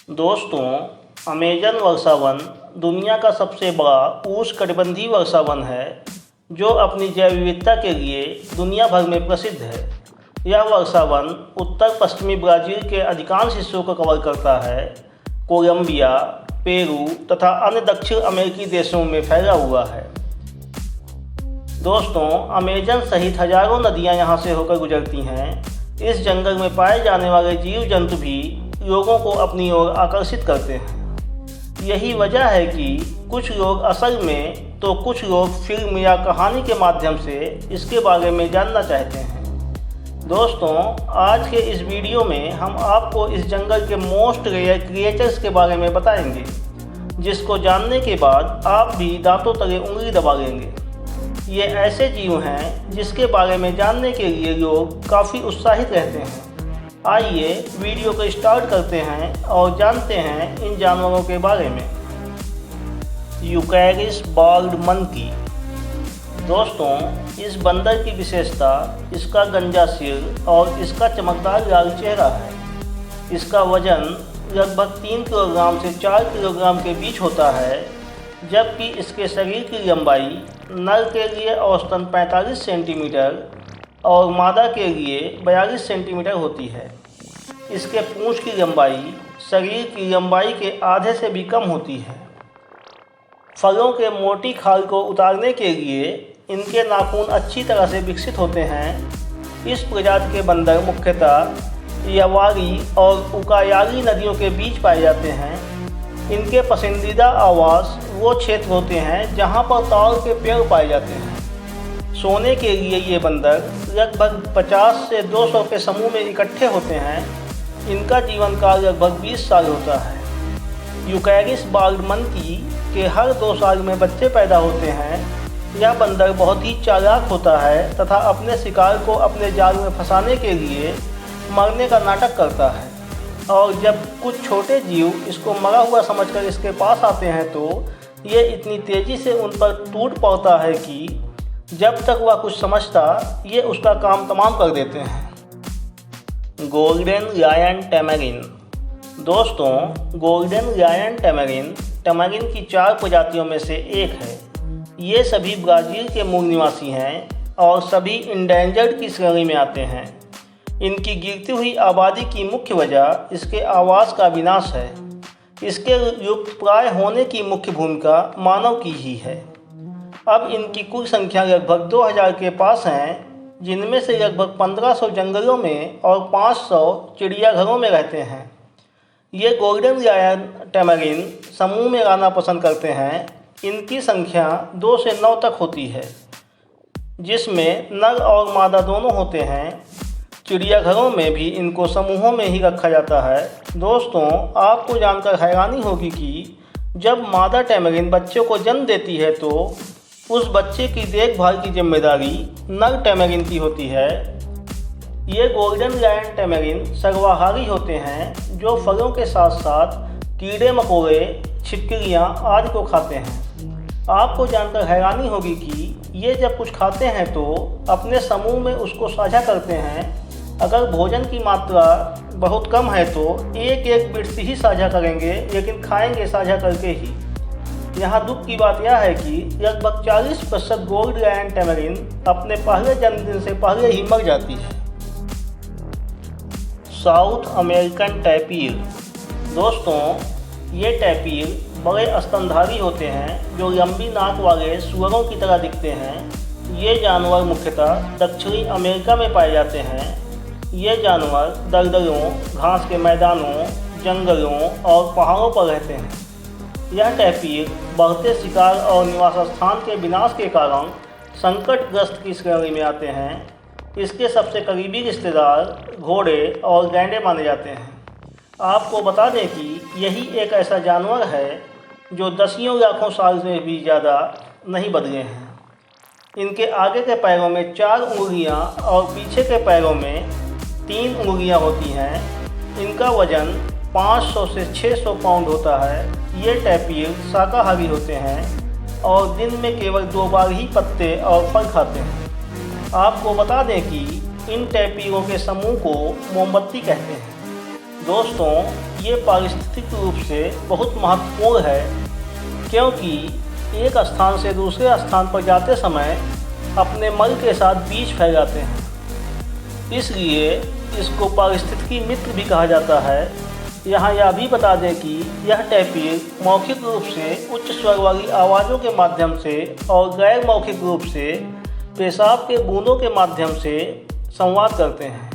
दोस्तों, अमेज़न वर्षावन दुनिया का सबसे बड़ा उष्णकटिबंधीय वर्षावन है जो अपनी जैव विविधता के लिए दुनिया भर में प्रसिद्ध है। यह वर्षावन उत्तर पश्चिमी ब्राज़ील के अधिकांश हिस्सों को कवर करता है। कोलंबिया, पेरू तथा अन्य दक्षिण अमेरिकी देशों में फैला हुआ है। दोस्तों, अमेज़न सहित हजारों नदियाँ यहाँ से होकर गुजरती हैं। इस जंगल में पाए जाने वाले जीव जंतु भी लोगों को अपनी ओर आकर्षित करते हैं। यही वजह है कि कुछ लोग असल में तो कुछ लोग फिल्म या कहानी के माध्यम से इसके बारे में जानना चाहते हैं। दोस्तों, आज के इस वीडियो में हम आपको इस जंगल के मोस्ट रेयर क्रिएचर्स के बारे में बताएंगे, जिसको जानने के बाद आप भी दांतों तले उंगली दबा लेंगे। ये ऐसे जीव हैं जिसके बारे में जानने के लिए लोग काफ़ी उत्साहित रहते हैं। आइए वीडियो को स्टार्ट करते हैं और जानते हैं इन जानवरों के बारे में। यूकैरिस बॉल्ड मंकी। दोस्तों, इस बंदर की विशेषता इसका गंजा सिर और इसका चमकदार लाल चेहरा है। इसका वजन लगभग 3 किलोग्राम से 4 किलोग्राम के बीच होता है, जबकि इसके शरीर की लंबाई नर के लिए औसतन 45 सेंटीमीटर और मादा के लिए 42 सेंटीमीटर होती है। इसके पूंछ की लंबाई शरीर की लंबाई के आधे से भी कम होती है। फलों के मोटी खाल को उतारने के लिए इनके नाखून अच्छी तरह से विकसित होते हैं। इस प्रजाति के बंदर मुख्यतः यावारी और उकायाली नदियों के बीच पाए जाते हैं। इनके पसंदीदा आवास वो क्षेत्र होते हैं जहाँ पर ताड़ के पेड़ पाए जाते हैं। सोने के लिए ये बंदर लगभग 50 से 200 के समूह में इकट्ठे होते हैं। इनका जीवन काल लगभग 20 साल होता है। यूकैरिस बॉल्ड मंकी के हर 2 साल में बच्चे पैदा होते हैं। यह बंदर बहुत ही चालाक होता है तथा अपने शिकार को अपने जाल में फंसाने के लिए मरने का नाटक करता है, और जब कुछ छोटे जीव इसको मरा हुआ समझकर इसके पास आते हैं तो ये इतनी तेज़ी से उन पर टूट पड़ता है कि जब तक वह कुछ समझता ये उसका काम तमाम कर देते हैं। Golden lion tamarin. दोस्तों, गोल्डन लायन टैमरिन टैमरिन की 4 प्रजातियों में से एक है। ये सभी ब्राज़ील के मूल निवासी हैं और सभी इंडेंजर्ड की श्रेणी में आते हैं। इनकी गिरती हुई आबादी की मुख्य वजह इसके आवास का विनाश है। इसके लुप्त प्राय होने की मुख्य भूमिका मानव की ही है। अब इनकी कुल संख्या लगभग 2000 के पास हैं, जिनमें से लगभग 1500 जंगलों में और 500 चिड़ियाघरों में रहते हैं। ये गोल्डन लायन टैमरिन समूह में रहना पसंद करते हैं। इनकी संख्या 2 से 9 तक होती है, जिसमें नर और मादा दोनों होते हैं। चिड़ियाघरों में भी इनको समूहों में ही रखा जाता है। दोस्तों, आपको जानकर हैरानी होगी कि जब मादा टैमरिन बच्चों को जन्म देती है तो उस बच्चे की देखभाल की जिम्मेदारी नर टैमरिन की होती है। ये गोल्डन लायन टैमरिन सर्वाहारी होते हैं जो फलों के साथ साथ कीड़े मकोड़े, छिपकलियाँ आदि को खाते हैं। आपको जानकर हैरानी होगी कि ये जब कुछ खाते हैं तो अपने समूह में उसको साझा करते हैं। अगर भोजन की मात्रा बहुत कम है तो एक एक बिट्स ही साझा करेंगे, लेकिन खाएंगे साझा करके ही। यहाँ दुख की बात यह है कि लगभग 40% गोल्ड लायन टैमरिन अपने पहले जन्मदिन से पहले ही मर जाती है। South American tapir. दोस्तों, ये टैपीर बड़े स्तनधारी होते हैं जो लंबी नाक वाले सुअरों की तरह दिखते हैं। ये जानवर मुख्यतः दक्षिणी अमेरिका में पाए जाते हैं। ये जानवर दलदलों, घास के मैदानों, जंगलों और पहाड़ों पर रहते हैं। यह टैपीर बढ़ते शिकार और निवास स्थान के विनाश के कारण संकटग्रस्त की श्रेणी में आते हैं। इसके सबसे करीबी रिश्तेदार घोड़े और गैंडे माने जाते हैं। आपको बता दें कि यही एक ऐसा जानवर है जो दसियों लाखों साल से भी ज़्यादा नहीं बदले हैं। इनके आगे के पैरों में 4 उंगलियां और पीछे के पैरों में 3 उंगलियां होती हैं। इनका वजन 500 से 600 पाउंड होता है। ये टैपीर शाकाहारी होते हैं और दिन में केवल 2 बार ही पत्ते और फल खाते हैं। आपको बता दें कि इन टैपीरों के समूह को मोमबत्ती कहते हैं। दोस्तों, ये पारिस्थितिक रूप से बहुत महत्वपूर्ण है, क्योंकि एक स्थान से दूसरे स्थान पर जाते समय अपने मल के साथ बीज फैलाते हैं। इसलिए इसको पारिस्थितिकी मित्र भी कहा जाता है। यहाँ यह भी बता दें कि यह टैपिर मौखिक रूप से उच्च स्वर वाली आवाज़ों के माध्यम से और गैर मौखिक रूप से पेशाब के बूंदों के माध्यम से संवाद करते हैं।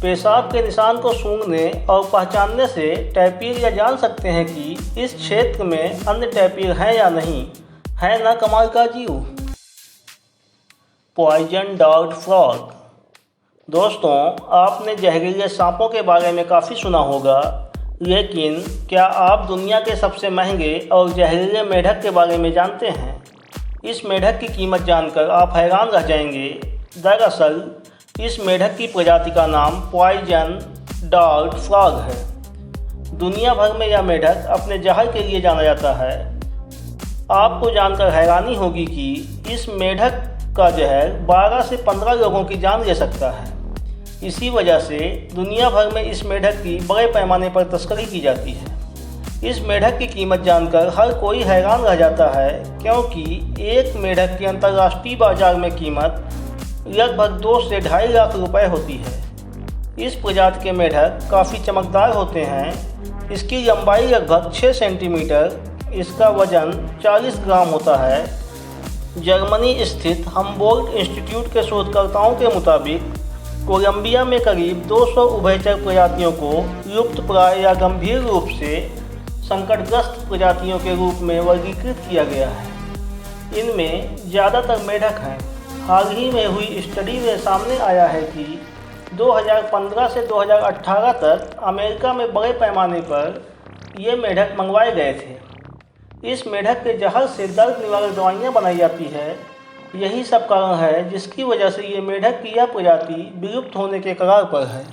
पेशाब के निशान को सूंघने और पहचानने से टैपिर यह जान सकते हैं कि इस क्षेत्र में अन्य टैपिर हैं या नहीं। है ना कमाल का जीव। Poison dart frog. दोस्तों, आपने जहरीले सांपों के बारे में काफ़ी सुना होगा, लेकिन क्या आप दुनिया के सबसे महंगे और जहरीले मेढक के बारे में जानते हैं? इस मेढक की कीमत जानकर आप हैरान रह जाएंगे। दरअसल इस मेढक की प्रजाति का नाम पॉइजन डार्ट फ्रॉग है। दुनिया भर में यह मेढक अपने जहर के लिए जाना जाता है। आपको जानकर हैरानी होगी कि इस मेढक का जहर 12 से 15 लोगों की जान ले सकता है। इसी वजह से दुनिया भर में इस मेढक की बड़े पैमाने पर तस्करी की जाती है। इस मेढक की कीमत जानकर हर कोई हैरान रह जाता है, क्योंकि एक मेढक की अंतर्राष्ट्रीय बाजार में कीमत लगभग 2 से 2.5 लाख रुपए होती है। इस प्रजाति के मेढक काफ़ी चमकदार होते हैं। इसकी लंबाई लगभग 6 सेंटीमीटर, इसका वजन 40 ग्राम होता है। जर्मनी स्थित हम्बोल्ट इंस्टीट्यूट के शोधकर्ताओं के मुताबिक कोलंबिया में करीब 200 उभयचर प्रजातियों को लुप्तप्राय या गंभीर रूप से संकटग्रस्त प्रजातियों के रूप में वर्गीकृत किया गया है। इनमें ज़्यादातर मेढक हैं। हाल ही में हुई स्टडी में सामने आया है कि 2015 से 2018 तक अमेरिका में बड़े पैमाने पर ये मेढक मंगवाए गए थे। इस मेढक के जहर से दर्द निवारक दवाइयाँ बनाई जाती है। यही सब कारण है जिसकी वजह से ये मेढक की यह प्रजाति विलुप्त होने के कगार पर है।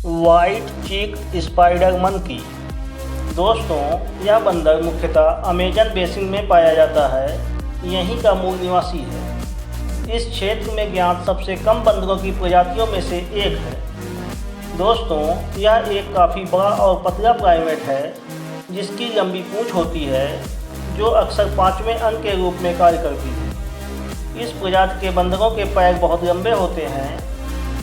White cheeked spider monkey. दोस्तों, यह बंदर मुख्यतः अमेजन बेसिन में पाया जाता है। यहीं का मूल निवासी है। इस क्षेत्र में ज्ञात सबसे कम बंदरों की प्रजातियों में से एक है। दोस्तों, यह एक काफ़ी बड़ा और पतला प्राइमेट है, जिसकी लंबी पूंछ होती है, जो अक्सर 5वें अंग के रूप में कार्य करती है। इस प्रजाति के बंदरों के पैर बहुत लंबे होते हैं।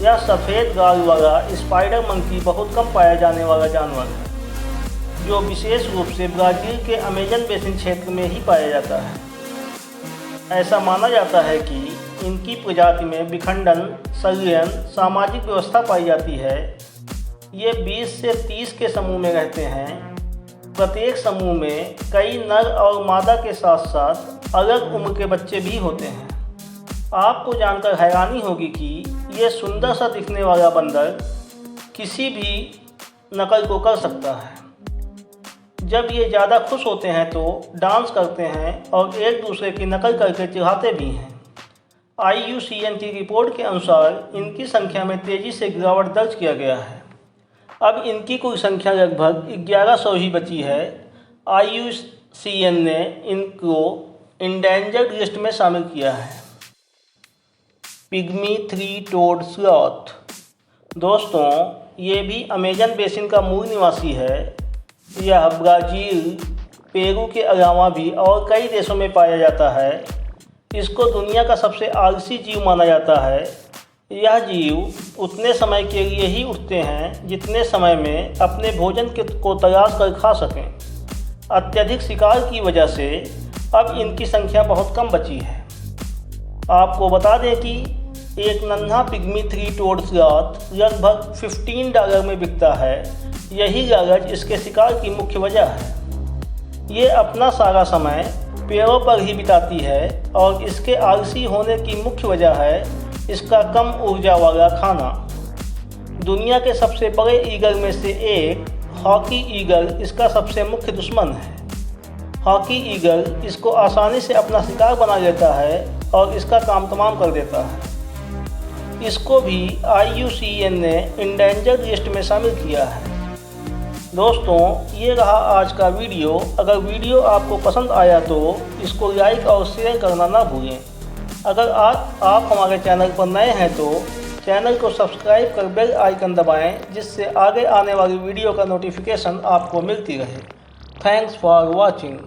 यह सफ़ेद गाल वाला स्पाइडर मंकी बहुत कम पाया जाने वाला जानवर है, जो विशेष रूप से ब्राज़ील के अमेजन बेसिन क्षेत्र में ही पाया जाता है। ऐसा माना जाता है कि इनकी प्रजाति में विखंडन, संलयन, सामाजिक व्यवस्था पाई जाती है। ये 20 से 30 के समूह में रहते हैं। प्रत्येक समूह में कई नर और मादा के साथ साथ अलग उम्र के बच्चे भी होते हैं। आपको जानकर हैरानी होगी कि ये सुंदर सा दिखने वाला बंदर किसी भी नकल को कर सकता है। जब ये ज़्यादा खुश होते हैं तो डांस करते हैं और एक दूसरे की नकल करके चिढ़ाते भी हैं। IUCN की रिपोर्ट के अनुसार इनकी संख्या में तेज़ी से गिरावट दर्ज किया गया है। अब इनकी कुल संख्या लगभग 1100 ही बची है। IUCN ने इनको इंडेंजर्ड लिस्ट में शामिल किया है। पिग्मी 3-टोड स्लॉथ। दोस्तों, ये भी अमेजन बेसिन का मूल निवासी है। यह ब्राज़ील, पेरू के अलावा भी और कई देशों में पाया जाता है। इसको दुनिया का सबसे आलसी जीव माना जाता है। यह जीव उतने समय के लिए ही उठते हैं जितने समय में अपने भोजन को तलाश कर खा सकें। अत्यधिक शिकार की वजह से अब इनकी संख्या बहुत कम बची है। आपको बता दें कि एक नन्हा पिग्मी 3-टोड स्लॉथ लगभग $15 में बिकता है। यही लालच इसके शिकार की मुख्य वजह है। ये अपना सारा समय पेड़ों पर ही बिताती है और इसके आलसी होने की मुख्य वजह है इसका कम ऊर्जा वाला खाना। दुनिया के सबसे बड़े ईगल में से एक हॉकी ईगल इसका सबसे मुख्य दुश्मन है। हॉकी ईगल इसको आसानी से अपना शिकार बना लेता है और इसका काम तमाम कर देता है। इसको भी IUCN ने इंडेंजर्ड लिस्ट में शामिल किया है। दोस्तों, ये रहा आज का वीडियो। अगर वीडियो आपको पसंद आया तो इसको लाइक और शेयर करना ना भूलें। अगर आप हमारे चैनल पर नए हैं तो चैनल को सब्सक्राइब कर बेल आइकन दबाएं, जिससे आगे आने वाली वीडियो का नोटिफिकेशन आपको मिलती रहे। Thanks for watching.